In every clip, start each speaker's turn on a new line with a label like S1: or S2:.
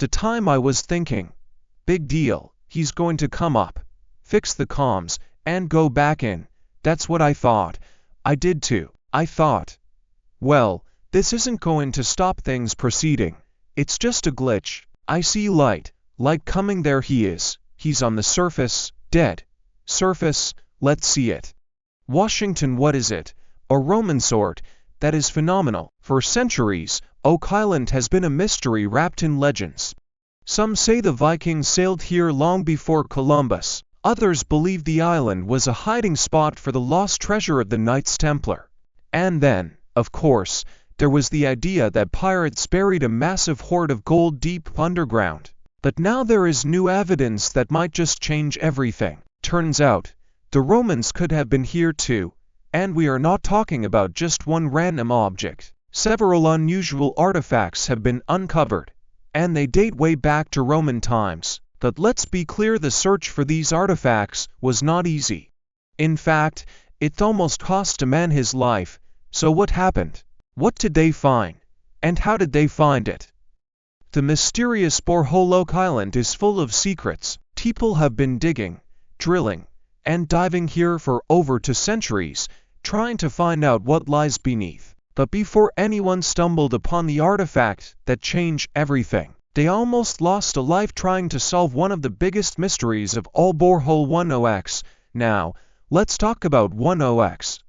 S1: the time I was thinking, big deal, he's going to come up, fix the comms, and go back in. That's what I thought. I did too. I thought, well, this isn't going to stop things proceeding. It's just a glitch. I see light coming. There he is. He's on the surface, dead. Surface, let's see it. Washington, what is it? A Roman sword. That is phenomenal. For centuries, Oak Island has been a mystery wrapped in legends. Some say the Vikings sailed here long before Columbus. Others believe the island was a hiding spot for the lost treasure of the Knights Templar. And then, of course, there was the idea that pirates buried a massive hoard of gold deep underground. But now there is new evidence that might just change everything. Turns out, the Romans could have been here too, and we are not talking about just one random object. Several unusual artifacts have been uncovered, and they date way back to Roman times. But let's be clear, the search for these artifacts was not easy. In fact, it almost cost a man his life. So what happened? What did they find? And how did they find it? The mysterious borehole Oak Island is full of secrets. People have been digging, drilling, and diving here for over 2 centuries, trying to find out what lies beneath. But before anyone stumbled upon the artifact that changed everything, they almost lost a life trying to solve one of the biggest mysteries of all, borehole 10X. Now, let's talk about 10X.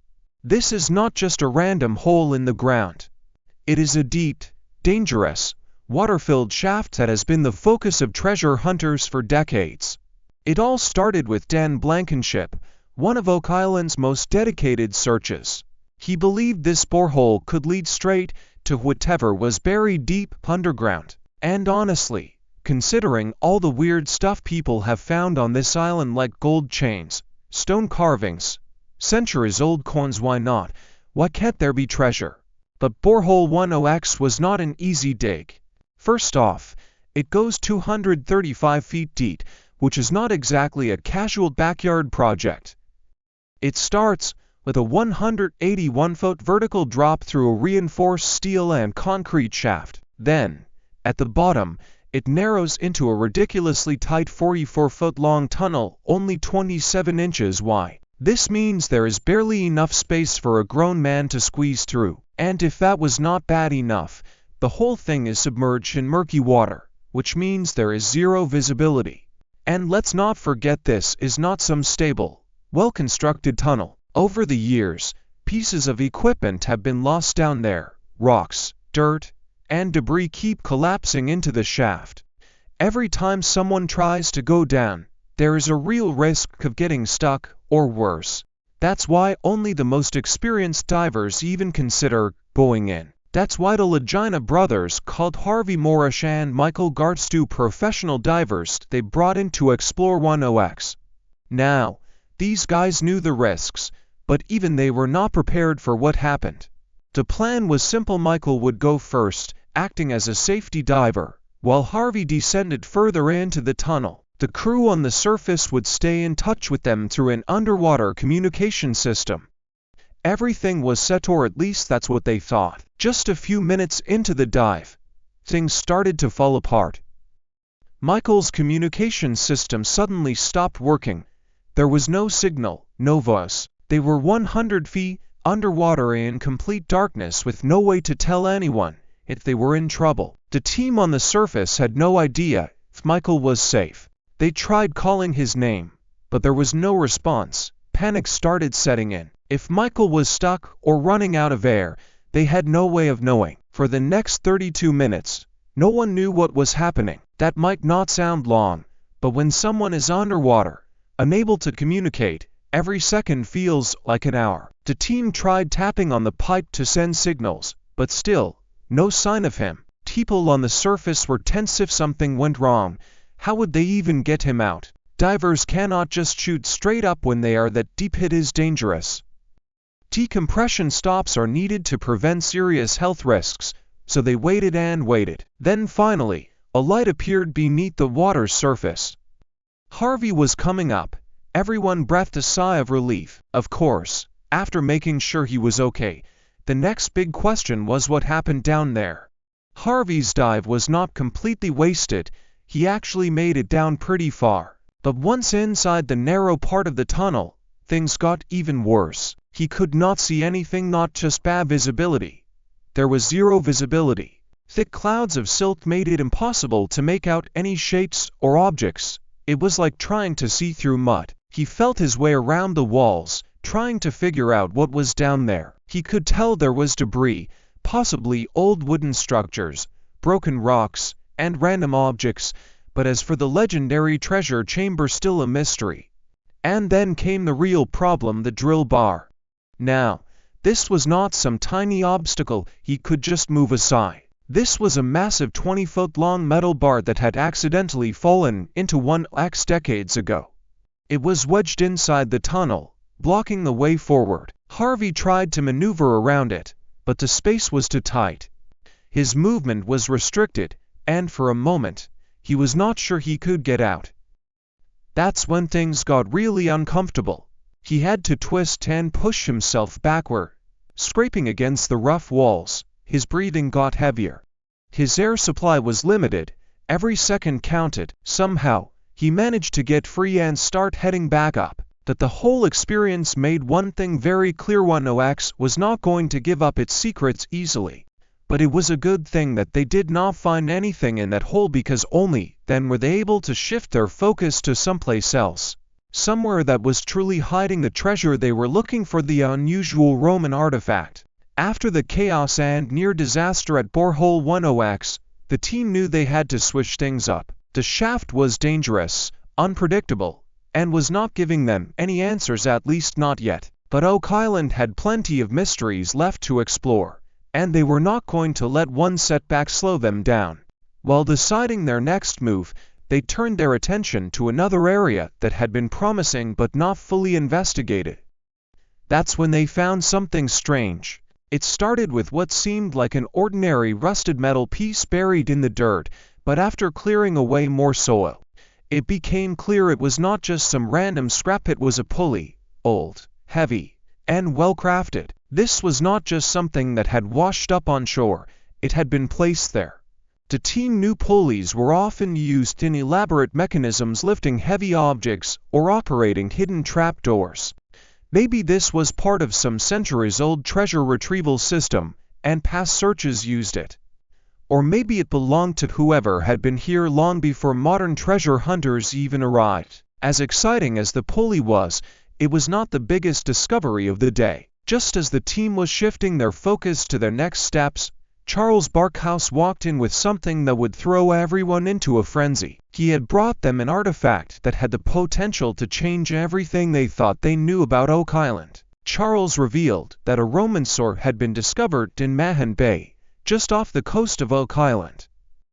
S1: This is not just a random hole in the ground. It is a deep, dangerous, water-filled shaft that has been the focus of treasure hunters for decades. It all started with Dan Blankenship, one of Oak Island's most dedicated searchers. He believed this borehole could lead straight to whatever was buried deep underground. And honestly, considering all the weird stuff people have found on this island, like gold chains, stone carvings, centuries-old coins, why not? Why can't there be treasure? But borehole 10X was not an easy dig. First off, it goes 235 feet deep, which is not exactly a casual backyard project. It starts with a 181-foot vertical drop through a reinforced steel and concrete shaft. Then, at the bottom, it narrows into a ridiculously tight 44-foot-long tunnel, only 27 inches wide. This means there is barely enough space for a grown man to squeeze through. And if that was not bad enough, the whole thing is submerged in murky water, which means there is zero visibility. And let's not forget, this is not some stable, well-constructed tunnel. Over the years, pieces of equipment have been lost down there. Rocks, dirt, and debris keep collapsing into the shaft. Every time someone tries to go down, there is a real risk of getting stuck, or worse. That's why only the most experienced divers even consider going in. That's why the Lagina brothers called Harvey Morish and Michael Gartz, 2 professional divers they brought in to explore 10X. Now, these guys knew the risks, but even they were not prepared for what happened. The plan was simple. Michael would go first, acting as a safety diver, while Harvey descended further into the tunnel. The crew on the surface would stay in touch with them through an underwater communication system. Everything was set, or at least that's what they thought. Just a few minutes into the dive, things started to fall apart. Michael's communication system suddenly stopped working. There was no signal, no voice. They were 100 feet underwater in complete darkness, with no way to tell anyone if they were in trouble. The team on the surface had no idea if Michael was safe. They tried calling his name, but there was no response. Panic started setting in. If Michael was stuck or running out of air, they had no way of knowing. For the next 32 minutes, no one knew what was happening. That might not sound long, but when someone is underwater, unable to communicate, every second feels like an hour. The team tried tapping on the pipe to send signals, but still, no sign of him. People on the surface were tense. If something went wrong, how would they even get him out? Divers cannot just shoot straight up when they are that deep. It is dangerous. Decompression stops are needed to prevent serious health risks, so they waited and waited. Then finally, a light appeared beneath the water's surface. Harvey was coming up. Everyone breathed a sigh of relief. Of course, after making sure he was okay, the next big question was what happened down there. Harvey's dive was not completely wasted, he actually made it down pretty far. But once inside the narrow part of the tunnel, things got even worse. He could not see anything, not just bad visibility. There was zero visibility. Thick clouds of silt made it impossible to make out any shapes or objects. It was like trying to see through mud. He felt his way around the walls, trying to figure out what was down there. He could tell there was debris, possibly old wooden structures, broken rocks, and random objects, but as for the legendary treasure chamber, still a mystery. And then came the real problem, the drill bar. Now, this was not some tiny obstacle he could just move aside. This was a massive 20-foot-long metal bar that had accidentally fallen into one axe decades ago. It was wedged inside the tunnel, blocking the way forward. Harvey tried to maneuver around it, but the space was too tight. His movement was restricted, and for a moment, he was not sure he could get out. That's when things got really uncomfortable. He had to twist and push himself backward, scraping against the rough walls. His breathing got heavier. His air supply was limited. Every second counted. Somehow, he managed to get free and start heading back up. That the whole experience made one thing very clear: 1OX was not going to give up its secrets easily. But it was a good thing that they did not find anything in that hole, because only then were they able to shift their focus to someplace else. Somewhere that was truly hiding the treasure they were looking for, the unusual Roman artifact. After the chaos and near disaster at Borehole 1OX, the team knew they had to switch things up. The shaft was dangerous, unpredictable, and was not giving them any answers, at least not yet. But Oak Island had plenty of mysteries left to explore, and they were not going to let one setback slow them down. While deciding their next move, they turned their attention to another area that had been promising but not fully investigated. That's when they found something strange. It started with what seemed like an ordinary rusted metal piece buried in the dirt, but after clearing away more soil, it became clear it was not just some random scrap. It was a pulley, old, heavy, and well-crafted. This was not just something that had washed up on shore, it had been placed there. The team knew pulleys were often used in elaborate mechanisms lifting heavy objects or operating hidden trapdoors. Maybe this was part of some centuries-old treasure retrieval system, and past searches used it. Or maybe it belonged to whoever had been here long before modern treasure hunters even arrived. As exciting as the pulley was, it was not the biggest discovery of the day. Just as the team was shifting their focus to their next steps, Charles Barkhouse walked in with something that would throw everyone into a frenzy. He had brought them an artifact that had the potential to change everything they thought they knew about Oak Island. Charles revealed that a Roman sword had been discovered in Mahon Bay, just off the coast of Oak Island.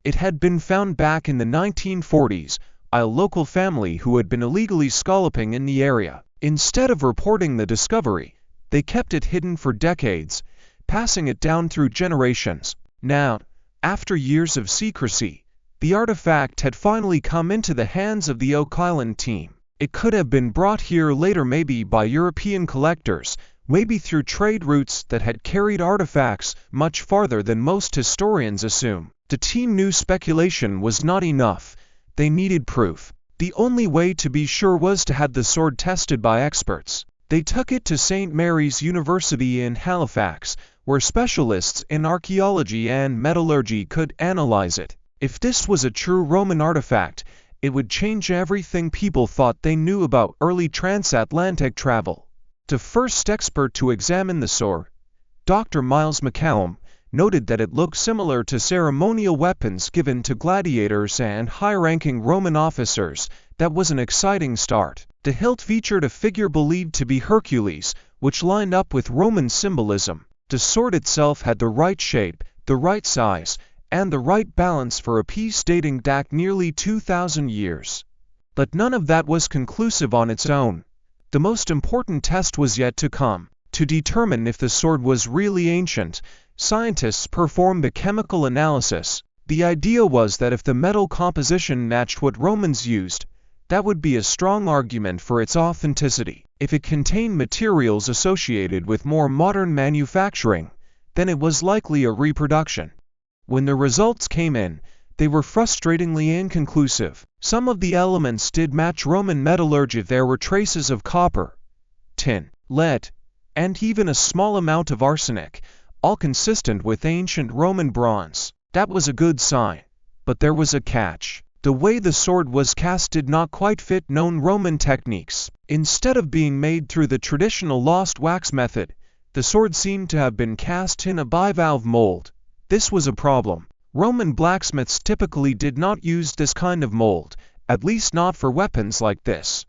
S1: It had been found back in the 1940s by a local family who had been illegally scalloping in the area. Instead of reporting the discovery, they kept it hidden for decades, passing it down through generations. Now, after years of secrecy, the artifact had finally come into the hands of the Oak Island team. It could have been brought here later, maybe by European collectors, maybe through trade routes that had carried artifacts much farther than most historians assume. The team knew speculation was not enough. They needed proof. The only way to be sure was to have the sword tested by experts. They took it to St. Mary's University in Halifax, where specialists in archaeology and metallurgy could analyze it. If this was a true Roman artifact, it would change everything people thought they knew about early transatlantic travel. The first expert to examine the sword, Dr. Miles McCallum, noted that it looked similar to ceremonial weapons given to gladiators and high-ranking Roman officers. That was an exciting start. The hilt featured a figure believed to be Hercules, which lined up with Roman symbolism. The sword itself had the right shape, the right size, and the right balance for a piece dating back nearly 2,000 years. But none of that was conclusive on its own. The most important test was yet to come. To determine if the sword was really ancient, scientists performed a chemical analysis. The idea was that if the metal composition matched what Romans used, that would be a strong argument for its authenticity. If it contained materials associated with more modern manufacturing, then it was likely a reproduction. When the results came in, they were frustratingly inconclusive. Some of the elements did match Roman metallurgy. There were traces of copper, tin, lead, and even a small amount of arsenic, all consistent with ancient Roman bronze. That was a good sign. But there was a catch. The way the sword was cast did not quite fit known Roman techniques. Instead of being made through the traditional lost wax method, the sword seemed to have been cast in a bivalve mold. This was a problem. Roman blacksmiths typically did not use this kind of mold, at least not for weapons like this.